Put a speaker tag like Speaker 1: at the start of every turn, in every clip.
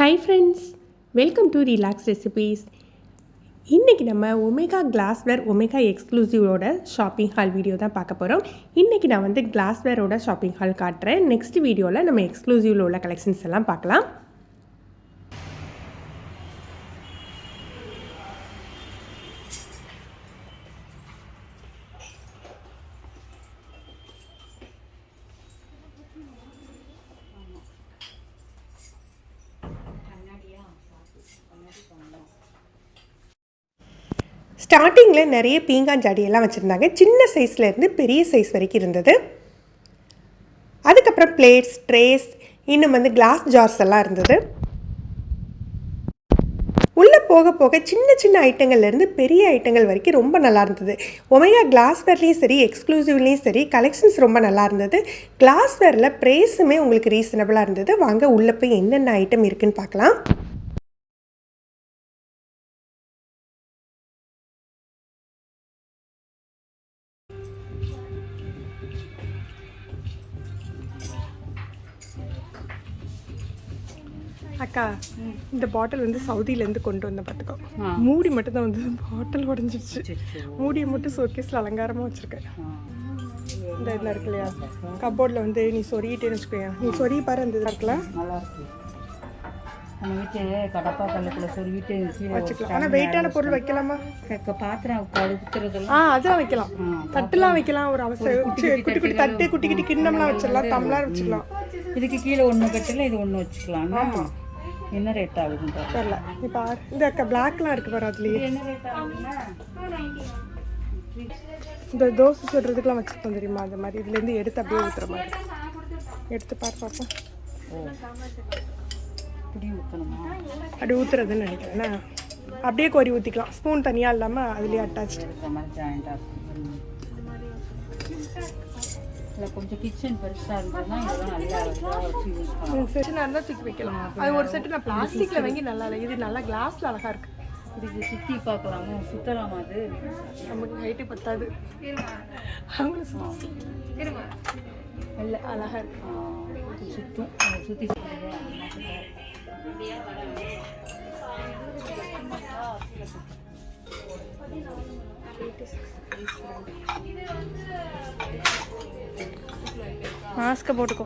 Speaker 1: Hi friends, welcome to Relax Recipes. இன்றைக்கி நம்ம Omega glassware Omega எக்ஸ்க்ளூசிவோட ஷாப்பிங் ஹால் வீடியோ தான் பார்க்க போகிறோம். இன்றைக்கி நான் கிளாஸ்வேரோட ஷாப்பிங் ஹால் காட்டுறேன். நெக்ஸ்ட் வீடியோவில் நம்ம எக்ஸ்க்ளூசிவில் உள்ள கலெக்ஷன்ஸ் எல்லாம் பார்க்கலாம். ஸ்டார்டிங்கில் நிறைய பீங்காஞ்சாடியெல்லாம் வச்சுருந்தாங்க. சின்ன சைஸ்லேருந்து பெரிய சைஸ் வரைக்கும் இருந்தது. அதுக்கப்புறம் பிளேட்ஸ், ட்ரேஸ், இன்னும் கிளாஸ் ஜார்ஸ் எல்லாம் இருந்தது. உள்ளே போக போக சின்ன சின்ன ஐட்டங்கள்லேருந்து பெரிய ஐட்டங்கள் வரைக்கும் ரொம்ப நல்லா இருந்தது. ஒமேகா கிளாஸ்வேர்லேயும் சரி எக்ஸ்க்ளூசிவ்லேயும் சரி கலெக்ஷன்ஸ் ரொம்ப நல்லா இருந்தது. கிளாஸ்வேரில் ப்ரைஸுமே உங்களுக்கு ரீசனபிளாக இருந்தது. வாங்க உள்ளே போய் என்னென்ன ஐட்டம் இருக்குதுன்னு பார்க்கலாம். அக்கா, இந்த பாட்டில் சவுதியிலேருந்து கொண்டு வந்தேன் பார்த்துக்கோ. மூடி மட்டும் தான் பாட்டில் உடஞ்சிருச்சு. மூடியை மட்டும் ஷோகேஸில் அலங்காரமாக வச்சுருக்கேன். இந்த இதில் இருக்கு இல்லையா, கப்போர்டில் நீ சொருகிட்டேன்னு வச்சுக்கோயா. நீ சொருகி பாரு, அந்த இதில் இருக்குல்ல, வச்சுக்கலாம். ஆனால் வெயிட்டான பொருள் வைக்கலாமா? அதெல்லாம் வைக்கலாம். தட்டுலாம் வைக்கலாம். ஒரு அவசரம் குட்டி குட்டி தட்டு, குட்டி குட்டி கிண்ணம்லாம் வச்சிடலாம். டம்ளர் வச்சுக்கலாம்.
Speaker 2: இதுக்கு கீழே ஒன்று கட்டில இது ஒன்று வச்சுக்கலாம். ஆமாம், என்ன ரேட் ஆகுதுன்னு
Speaker 1: தெரியல. நீ பாரு, இந்த பிளாக்லாம் இருக்கு பாரு. அதுலேயே
Speaker 2: என்ன ரேட் ஆகுதுன்னா
Speaker 1: இந்த தோசை சுடுறதுக்குலாம் வச்சுருக்கோம் தெரியுமா, அந்த மாதிரி இதுலேருந்து எடுத்து அப்படியே ஊற்றுற மாதிரி. எடுத்து பாரு பார்ப்போம்.
Speaker 2: இப்படி ஊற்றணுமா?
Speaker 1: அப்படி ஊற்றுறதுன்னு நினைக்கிறேன்னா அப்படியே கோரி ஊற்றிக்கலாம். ஸ்பூன் தனியாக இல்லாமல் அதுலேயே அட்டாச்சு
Speaker 2: மாதிரி ஜாயிண்டாக இல்லை. கொஞ்சம் கிச்சன் பெருசாக இருந்ததுன்னா இதெல்லாம் நல்லா வச்சு யூஸ் பண்ணலாம்.
Speaker 1: செஷனாக இருந்தால் தூக்கி வைக்கலாம். அது ஒரு செட்டு நான் பிளாஸ்டிக்கில் வாங்கி நல்லா இல்லை. இது நல்லா கிளாஸில் அழகாக இருக்குது.
Speaker 2: இதுக்கு சுற்றி பார்க்கலாமா? சுற்றலாமா? அது
Speaker 1: நமக்கு ஹைட்டு பத்தாது. இல்லை, அழகாக இருக்கு.
Speaker 2: சுற்றும் சுற்றி
Speaker 1: மாஸ்கை போட்டுக்கோ.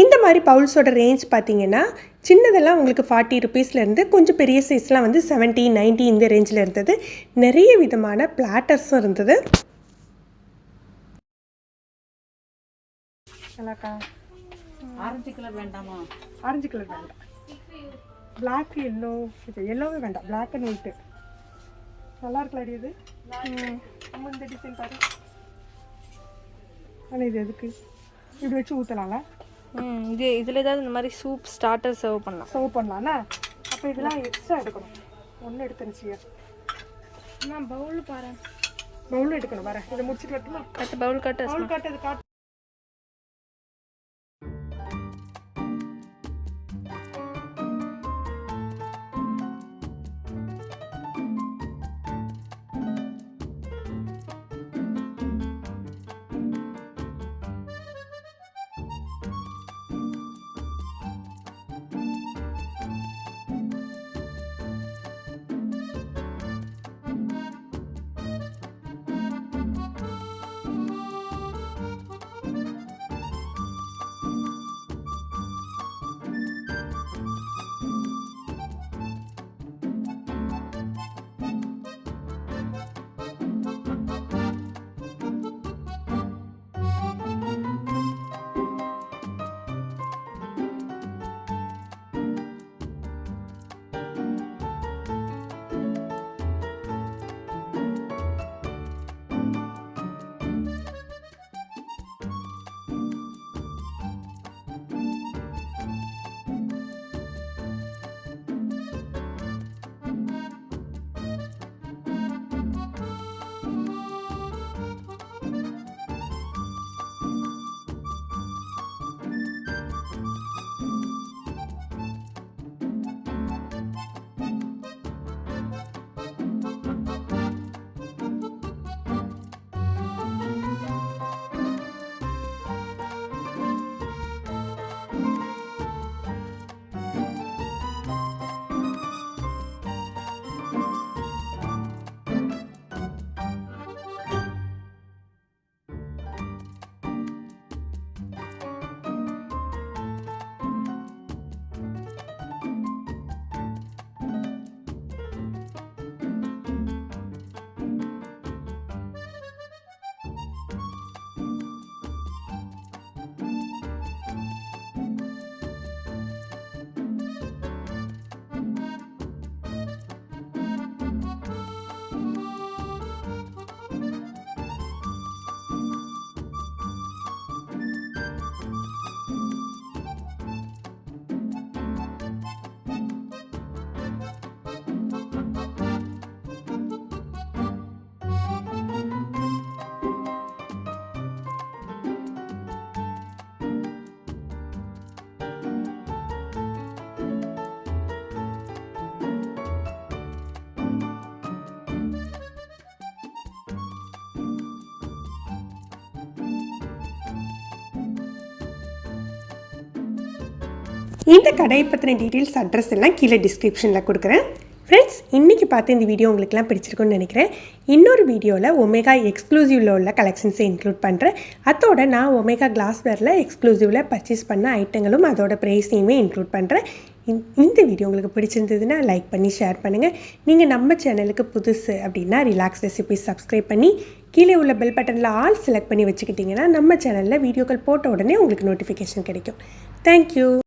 Speaker 1: இந்த மாதிரி பவுல்ஸோட ரேஞ்ச் பார்த்தீங்கன்னா சின்னதெல்லாம் உங்களுக்கு 40 ருபீஸ்லேருந்து கொஞ்சம் பெரிய சைஸ்லாம் 70, 90 இந்த ரேஞ்சில் இருந்தது. நிறைய விதமான பிளாட்டர்ஸும் இருந்தது. நல்லாக்கா.
Speaker 2: ஆரஞ்சு கலர் வேண்டாமா?
Speaker 1: ஆரஞ்சு கலர் வேண்டாம். பிளாக், எல்லோ, எல்லோவே வேண்டாம். பிளாக் அண்ட் ஒயிட்டு நல்லா இருக்கலாம். இது இந்த டிசைன் பாரு. ஆனால் இது எதுக்கு இப்படி வச்சு ஊற்றலாம்ல?
Speaker 3: இதில் ஏதாவது இந்த மாதிரி சூப் ஸ்டார்டர் சர்வ்
Speaker 1: பண்ணலாம்ண்ணா. அப்போ இதெல்லாம் எக்ஸ்ட்ரா எடுக்கணும். ஒன்று எடுத்துருச்சியா? நான் பவுல் பாரு. பவுல் எடுக்கணும். வரேன், இதை முடிச்சுட்டு வரட்டுமா?
Speaker 3: பவுல் கட்டு
Speaker 1: இது காட்டு. இந்த கடையை பற்றின டீட்டெயில்ஸ் அட்ரஸ் எல்லாம் கீழே டிஸ்கிரிப்ஷனில் கொடுக்குறேன். ஃப்ரெண்ட்ஸ், இன்றைக்கி பார்த்து இந்த வீடியோ உங்களுக்குலாம் பிடிச்சிருக்குன்னு நினைக்கிறேன். இன்னொரு வீடியோவில் ஒமேகா எக்ஸ்க்ளூசிவில் உள்ள கலெக்ஷன்ஸை இன்க்ளூட் பண்ணுறேன். அதோட நான் ஒமேகா கிளாஸ்வேரில் எக்ஸ்க்ளூசிவில் பர்ச்சேஸ் பண்ண ஐட்டங்களும் அதோட ப்ரைஸையுமே இன்க்ளூட் பண்ணுறேன். இந்த வீடியோ உங்களுக்கு பிடிச்சிருந்ததுன்னா லைக் பண்ணி ஷேர் பண்ணுங்கள். நீங்கள் நம்ம சேனலுக்கு புதுசு அப்படின்னா ரிலாக்ஸ் ரெசிபீஸ் சப்ஸ்கிரைப் பண்ணி கீழே உள்ள பெல் பட்டனில் ஆல் செலக்ட் பண்ணி வச்சுக்கிட்டிங்கன்னா நம்ம சேனலில் வீடியோக்கள் போட்ட உடனே உங்களுக்கு நோட்டிஃபிகேஷன் கிடைக்கும். தேங்க்யூ.